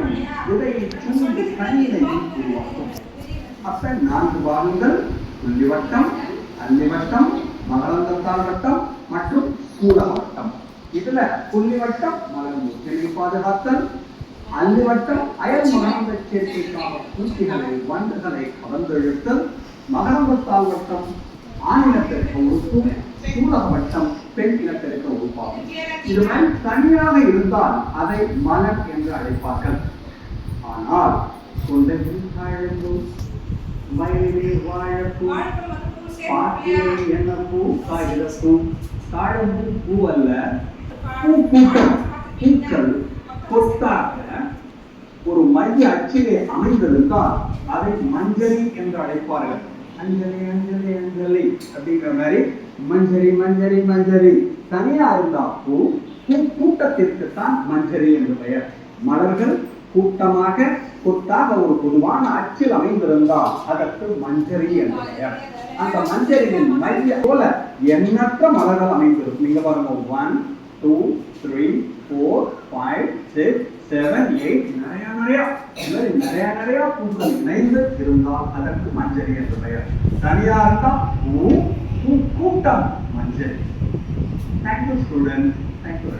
காயும் விதையை சூழ்ந்து கனியினையும் உருவாக்கும். அப்ப 4 பாகங்கள்: புள்ளிவட்டம், அல்லிவட்டம், மகரந்தத்தாள் வட்டம் மற்றும் சூலக வட்டம். இதுல புள்ளிவட்டம் மலர் முற்றினை பாதுகாத்தல், அல்லிவட்டம் அயல் மகரந்த சேர்க்கைக்கான பூச்சிகளை வண்டுகளை கவர்ந்தெழுத்தல், மகரந்தத்தாள் வட்டம் ஆணினத்திற்கு உறுப்பும், சூலக வட்டம் பெண் இனத்திற்கு உறுப்பாகும். இதுவரை தனியாக இருந்தால் அதை மலர் என்று அழைப்பார்கள். ஆனால் கொண்டையில் தாழம்பும் மயிலே வாழப்பும் பாட்டிலே என்ன பூ காகிதப்பும் தாழம்பூ பூ அல்ல, பூ கூட்டம். பூக்கள் கொத்தாக ஒரு மைய அச்சிலே அமைந்திருந்தால் அதை மஞ்சரி என்று அழைப்பார்கள். அஞ்சலி அஞ்சலி அஞ்சலி அப்படிங்கிற மாதிரி மஞ்சரி மஞ்சரி மஞ்சரி. தனியா இருந்தா பூ கூட்டத்திற்கு தான் மஞ்சரி என்று பெயர். மலர்கள் கூட்டமாக கொத்தாக ஒரு பொதுவான அச்சில் அமைந்திருந்தால் அதற்கு மஞ்சரி என்று பெயர். அந்த மஞ்சரியின் மைய போல எண்ணற்ற மலர்கள் அமைந்திருக்கும். நீங்க பாருங்க, 1 2 3 4 5 6 7 8 நிறைய பூக்கள் இணைந்து இருந்தால் அதற்கு மஞ்சரி என்று பெயர். தனியா இருந்தால் பூ கூட்டம் மஞ்சரி. Thank you, students. Thank you.